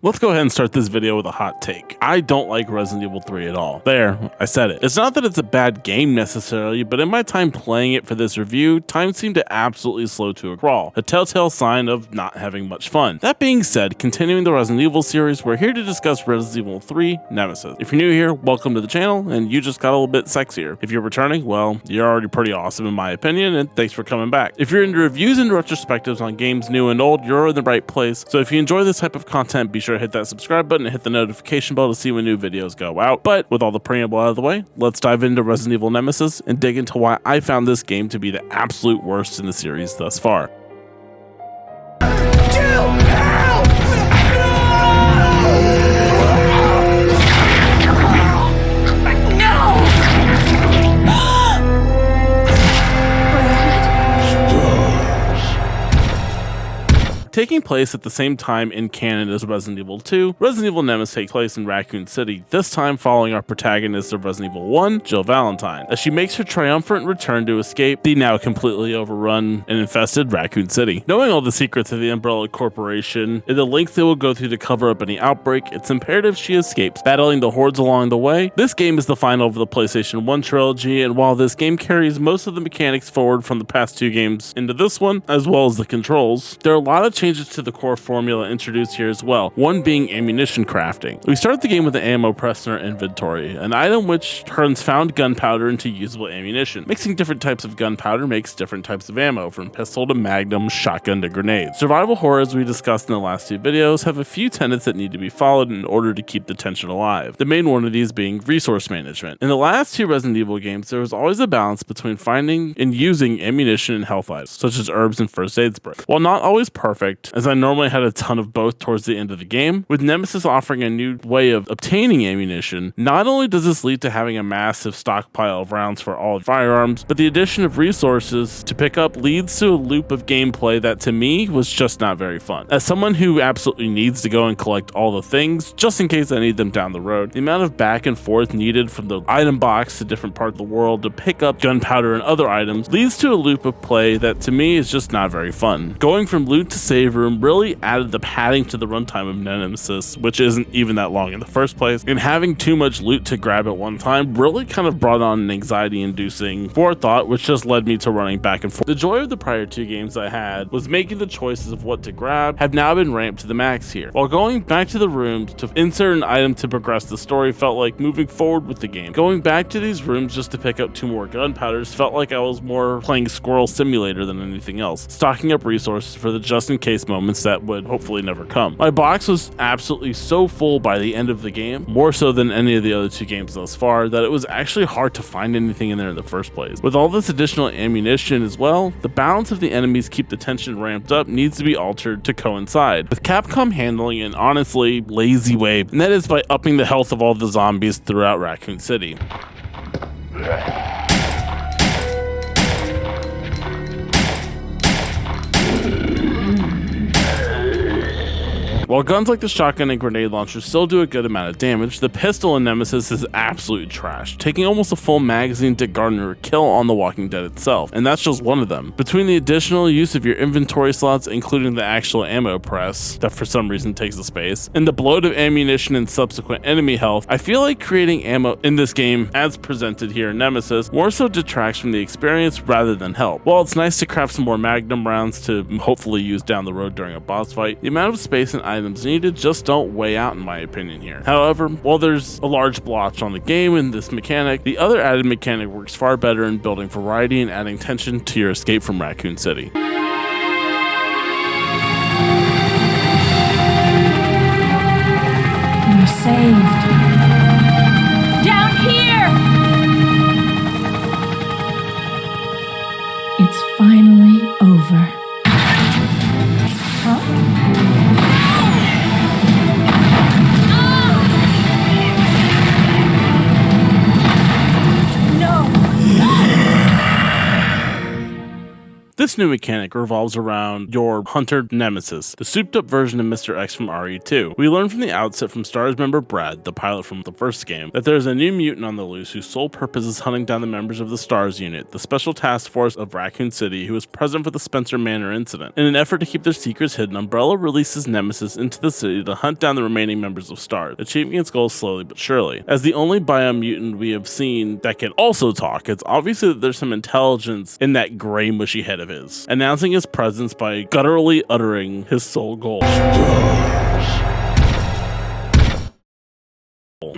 Let's go ahead and start this video with a hot take. I don't like Resident Evil 3 at all. There, I said it. It's not that it's a bad game necessarily, but in my time playing it for this review, time seemed to absolutely slow to a crawl, a telltale sign of not having much fun. That being said, continuing the Resident Evil series, we're here to discuss Resident Evil 3 Nemesis. If you're new here, welcome to the channel, and you just got a little bit sexier. If you're returning, well, you're already pretty awesome in my opinion, and thanks for coming back. If you're into reviews and retrospectives on games new and old, you're in the right place. So if you enjoy this type of content, be sure to hit that subscribe button and hit the notification bell to see when new videos go out. But with all the preamble out of the way, let's dive into Resident Evil Nemesis and dig into why I found this game to be the absolute worst in the series thus far. Taking place at the same time in canon as Resident Evil 2, Resident Evil Nemesis takes place in Raccoon City, this time following our protagonist of Resident Evil 1, Jill Valentine, as she makes her triumphant return to escape the now completely overrun and infested Raccoon City. Knowing all the secrets of the Umbrella Corporation and the lengths they will go through to cover up any outbreak, it's imperative she escapes, battling the hordes along the way. This game is the final of the PlayStation 1 trilogy, and while this game carries most of the mechanics forward from the past two games into this one, as well as the controls, there are a lot of changes to the core formula introduced here as well, one being ammunition crafting. We start the game with an ammo press in our inventory, an item which turns found gunpowder into usable ammunition. Mixing different types of gunpowder makes different types of ammo, from pistol to magnum, shotgun to grenades. Survival horror, as we discussed in the last two videos, have a few tenets that need to be followed in order to keep the tension alive, the main one of these being resource management. In the last two Resident Evil games, there was always a balance between finding and using ammunition and health items, such as herbs and first aid spray. While not always perfect, as I normally had a ton of both towards the end of the game, with Nemesis offering a new way of obtaining ammunition, not only does this lead to having a massive stockpile of rounds for all firearms, but the addition of resources to pick up leads to a loop of gameplay that to me was just not very fun. As someone who absolutely needs to go and collect all the things, just in case I need them down the road, the amount of back and forth needed from the item box to different parts of the world to pick up gunpowder and other items leads to a loop of play that to me is just not very fun. Going from loot to save room really added the padding to the runtime of Nemesis, which isn't even that long in the first place, and having too much loot to grab at one time really kind of brought on an anxiety-inducing forethought, which just led me to running back and forth. The joy of the prior two games I had was making the choices of what to grab have now been ramped to the max here. While going back to the rooms to insert an item to progress the story felt like moving forward with the game. Going back to these rooms just to pick up two more gunpowders felt like I was more playing Squirrel Simulator than anything else, stocking up resources for the just-in-case moments that would hopefully never come. My box was absolutely so full by the end of the game, more so than any of the other two games thus far, that it was actually hard to find anything in there in the first place. With all this additional ammunition as well, the balance of the enemies keep the tension ramped up needs to be altered to coincide, with Capcom handling an honestly lazy way, and that is by upping the health of all the zombies throughout Raccoon City. While guns like the shotgun and grenade launcher still do a good amount of damage, the pistol in Nemesis is absolute trash, taking almost a full magazine to garner a kill on The Walking Dead itself, and that's just one of them. Between the additional use of your inventory slots, including the actual ammo press, that for some reason takes the space, and the bloat of ammunition and subsequent enemy health, I feel like creating ammo in this game, as presented here in Nemesis, more so detracts from the experience rather than help. While it's nice to craft some more magnum rounds to hopefully use down the road during a boss fight, the amount of space and items needed just don't weigh out in my opinion here. However, while there's a large blotch on the game in this mechanic, the other added mechanic works far better in building variety and adding tension to your escape from Raccoon City. You're saved. Down here! It's finally over. Huh? This This new mechanic revolves around your hunter Nemesis, the souped up version of Mr. X from RE2. We learn from the outset from STARS member Brad, the pilot from the first game, that there is a new mutant on the loose whose sole purpose is hunting down the members of the STARS unit, the special task force of Raccoon City, who was present for the Spencer Manor incident. In an effort to keep their secrets hidden, Umbrella releases Nemesis into the city to hunt down the remaining members of STARS, achieving its goal slowly but surely. As the only biome mutant we have seen that can also talk, it's obvious that there's some intelligence in that gray mushy head of his, announcing his presence by gutturally uttering his sole goal.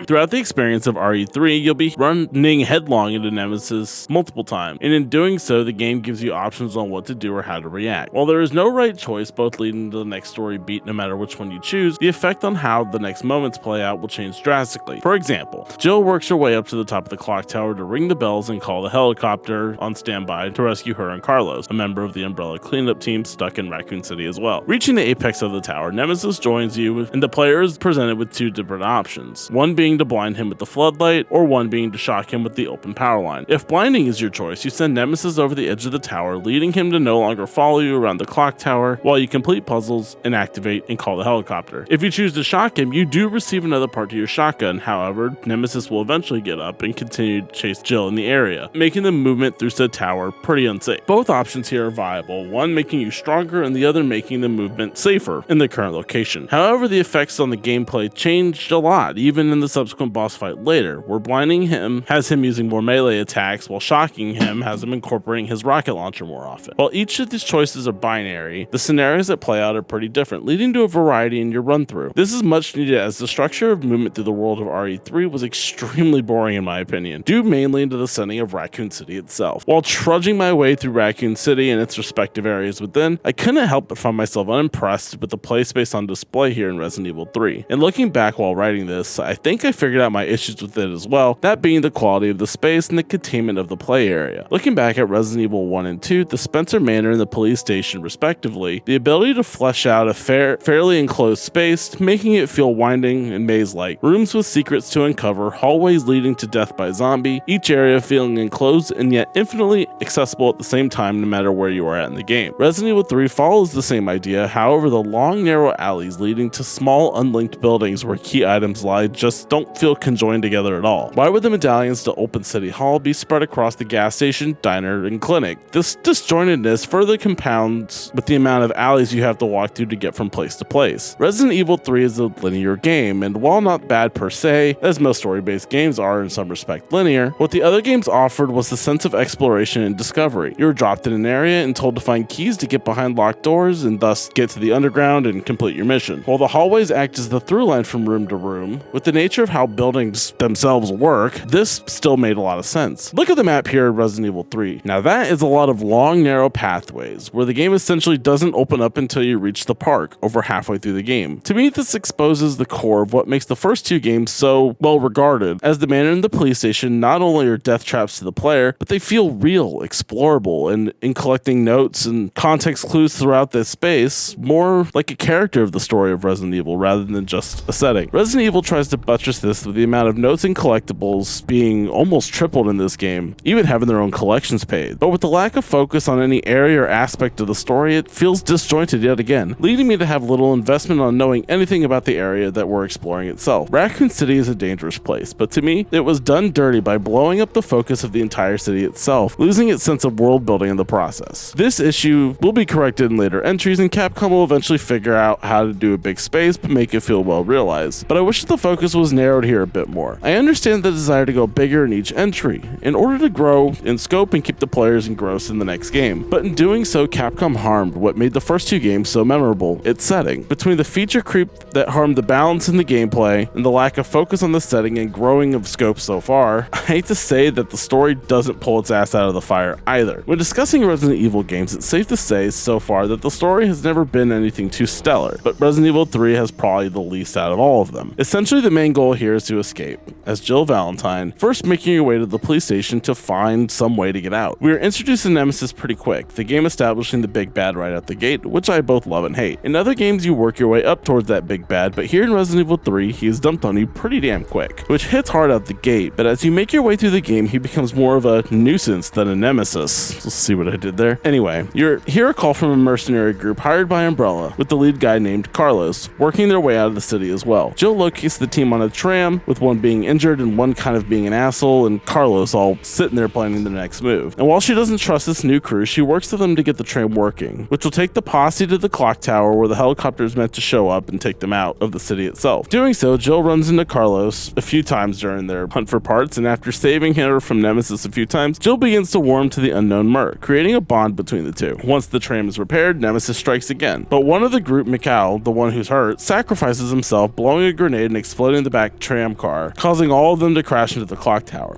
Throughout the experience of RE3, you'll be running headlong into Nemesis multiple times, and in doing so, the game gives you options on what to do or how to react. While there is no right choice, both leading to the next story beat no matter which one you choose, the effect on how the next moments play out will change drastically. For example, Jill works her way up to the top of the clock tower to ring the bells and call the helicopter on standby to rescue her and Carlos, a member of the Umbrella cleanup team stuck in Raccoon City as well. Reaching the apex of the tower, Nemesis joins you, and the player is presented with two different options, one being to blind him with the floodlight, or one being to shock him with the open power line. If blinding is your choice, you send Nemesis over the edge of the tower, leading him to no longer follow you around the clock tower while you complete puzzles and activate and call the helicopter. If you choose to shock him, you do receive another part to your shotgun. However, Nemesis will eventually get up and continue to chase Jill in the area, making the movement through said tower pretty unsafe. Both options here are viable, one making you stronger and the other making the movement safer in the current location. However, the effects on the gameplay changed a lot, even in the subsequent boss fight later, where blinding him has him using more melee attacks, while shocking him has him incorporating his rocket launcher more often. While each of these choices are binary, the scenarios that play out are pretty different, leading to a variety in your run through. This is much needed as the structure of movement through the world of RE3 was extremely boring in my opinion, due mainly to the setting of Raccoon City itself. While trudging my way through Raccoon City and its respective areas within, I couldn't help but find myself unimpressed with the play space on display here in Resident Evil 3. And looking back while writing this, I think I figured out my issues with it as well, that being the quality of the space and the containment of the play area. Looking back at Resident Evil 1 and 2, the Spencer Manor and the police station respectively, the ability to flesh out a fairly enclosed space, making it feel winding and maze-like, rooms with secrets to uncover, hallways leading to death by zombie, each area feeling enclosed and yet infinitely accessible at the same time no matter where you are at in the game. Resident Evil 3 follows the same idea, however the long narrow alleys leading to small unlinked buildings where key items lie just don't feel conjoined together at all. Why would the medallions to open City Hall be spread across the gas station, diner, and clinic? This disjointedness further compounds with the amount of alleys you have to walk through to get from place to place. Resident Evil 3 is a linear game, and while not bad per se, as most story-based games are in some respect linear, what the other games offered was the sense of exploration and discovery. You were dropped in an area and told to find keys to get behind locked doors and thus get to the underground and complete your mission. While the hallways act as the through line from room to room, with the nature of how buildings themselves work, this still made a lot of sense. Look at the map here in Resident Evil 3. Now that is a lot of long, narrow pathways, where the game essentially doesn't open up until you reach the park, over halfway through the game. To me, this exposes the core of what makes the first two games so well regarded, as the manor and the police station not only are death traps to the player, but they feel real, explorable, and in collecting notes and context clues throughout this space, more like a character of the story of Resident Evil rather than just a setting. Resident Evil tries to buttress this with the amount of notes and collectibles being almost tripled in this game, even having their own collections page. But with the lack of focus on any area or aspect of the story, it feels disjointed yet again, leading me to have little investment on knowing anything about the area that we're exploring itself. Raccoon City is a dangerous place, but to me, it was done dirty by blowing up the focus of the entire city itself, losing its sense of world building in the process. This issue will be corrected in later entries, and Capcom will eventually figure out how to do a big space but make it feel well realized. But I wish the focus was narrowed here a bit more. I understand the desire to go bigger in each entry, in order to grow in scope and keep the players engrossed in the next game. But in doing so, Capcom harmed what made the first two games so memorable, its setting. Between the feature creep that harmed the balance in the gameplay, and the lack of focus on the setting and growing of scope so far, I hate to say that the story doesn't pull its ass out of the fire either. When discussing Resident Evil games, it's safe to say so far that the story has never been anything too stellar, but Resident Evil 3 has probably the least out of all of them. Essentially, the main goal here is to escape, as Jill Valentine, first making her way to the police station to find some way to get out. We are introduced to Nemesis pretty quick, the game establishing the big bad right out the gate, which I both love and hate. In other games you work your way up towards that big bad, but here in Resident Evil 3 he is dumped on you pretty damn quick, which hits hard out the gate, but as you make your way through the game he becomes more of a nuisance than a nemesis. Let's see what I did there. Anyway, you hear a call from a mercenary group hired by Umbrella, with the lead guy named Carlos, working their way out of the city as well. Jill locates the team on a tram, with one being injured and one kind of being an asshole, and Carlos all sitting there planning their next move. And while she doesn't trust this new crew, she works with them to get the tram working, which will take the posse to the clock tower where the helicopter is meant to show up and take them out of the city itself. Doing so, Jill runs into Carlos a few times during their hunt for parts, and after saving her from Nemesis a few times, Jill begins to warm to the unknown merc, creating a bond between the two. Once the tram is repaired, Nemesis strikes again, but one of the group, Mikhail, the one who's hurt, sacrifices himself, blowing a grenade and exploding the back tram car, causing all of them to crash into the clock tower.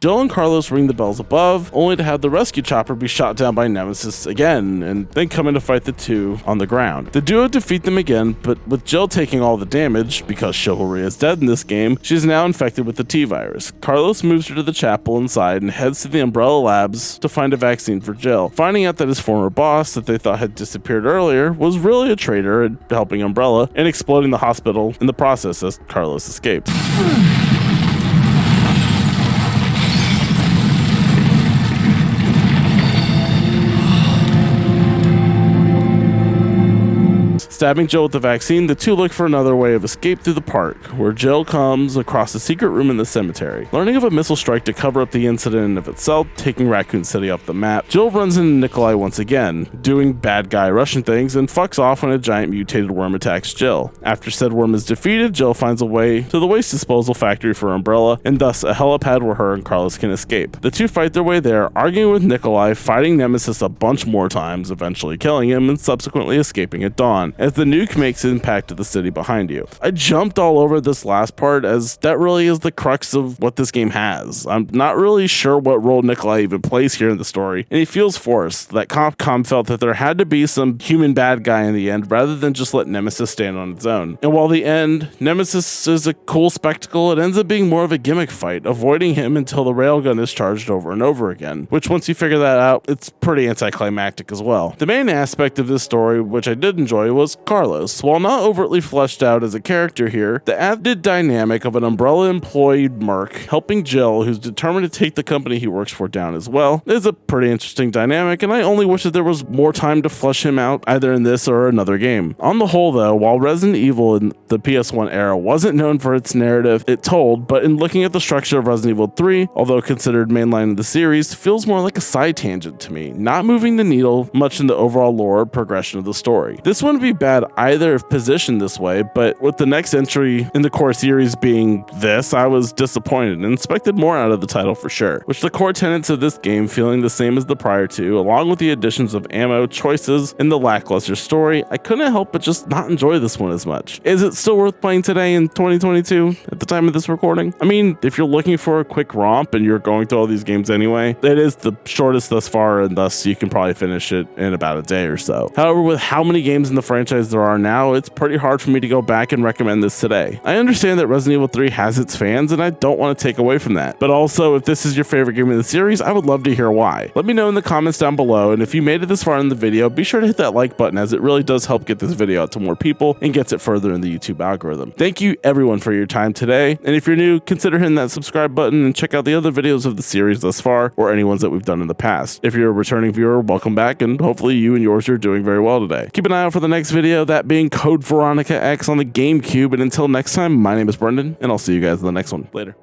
Jill and Carlos ring the bells above, only to have the rescue chopper be shot down by Nemesis again, and then come in to fight the two on the ground. The duo defeat them again, but with Jill taking all the damage, because chivalry is dead in this game, she's now infected with the T-virus. Carlos moves her to the chapel inside and heads to the Umbrella Labs to find a vaccine for Jill, finding out that his former boss, that they thought had disappeared earlier, was really a traitor and helping Umbrella, and exploding the hospital in the process as Carlos escapes. Stabbing Jill with the vaccine, the two look for another way of escape through the park, where Jill comes across a secret room in the cemetery. Learning of a missile strike to cover up the incident in of itself, taking Raccoon City off the map, Jill runs into Nikolai once again, doing bad guy Russian things, and fucks off when a giant mutated worm attacks Jill. After said worm is defeated, Jill finds a way to the waste disposal factory for Umbrella, and thus a helipad where her and Carlos can escape. The two fight their way there, arguing with Nikolai, fighting Nemesis a bunch more times, eventually killing him, and subsequently escaping at dawn, as the nuke makes impact to the city behind you. I jumped all over this last part as that really is the crux of what this game has. I'm not really sure what role Nikolai even plays here in the story, and he feels forced. That Capcom felt that there had to be some human bad guy in the end rather than just let Nemesis stand on its own. And while the end, Nemesis is a cool spectacle, it ends up being more of a gimmick fight, avoiding him until the railgun is charged over and over again, which once you figure that out, it's pretty anticlimactic as well. The main aspect of this story, which I did enjoy, was Carlos. While not overtly fleshed out as a character here, the added dynamic of an Umbrella employed merc helping Jill, who's determined to take the company he works for, down as well, is a pretty interesting dynamic, and I only wish that there was more time to flesh him out either in this or another game. On the whole though, while Resident Evil in the PS1 era wasn't known for its narrative it told, but in looking at the structure of Resident Evil 3, although considered mainline of the series, feels more like a side tangent to me, not moving the needle much in the overall lore or progression of the story. This wouldn't be bad either if positioned this way, but with the next entry in the core series being this, I was disappointed and expected more out of the title for sure, which the core tenets of this game feeling the same as the prior two, along with the additions of ammo, choices, and the lackluster story, I couldn't help but just not enjoy this one as much. Is it still worth playing today in 2022 at the time of this recording? I mean, if you're looking for a quick romp and you're going through all these games anyway, it is the shortest thus far, and thus you can probably finish it in about a day or so. However, with how many games in the franchise there are now, it's pretty hard for me to go back and recommend this today. I understand that Resident Evil 3 has its fans, and I don't want to take away from that. But also, if this is your favorite game in the series, I would love to hear why. Let me know in the comments down below, and if you made it this far in the video, be sure to hit that like button, as it really does help get this video out to more people and gets it further in the YouTube algorithm. Thank you everyone for your time today, and if you're new, consider hitting that subscribe button and check out the other videos of the series thus far, or any ones that we've done in the past. If you're a returning viewer, welcome back, and hopefully you and yours are doing very well today. Keep an eye out for the next video, that being Code Veronica X on the GameCube, and until next time, my name is Brendan, and I'll see you guys in the next one. Later.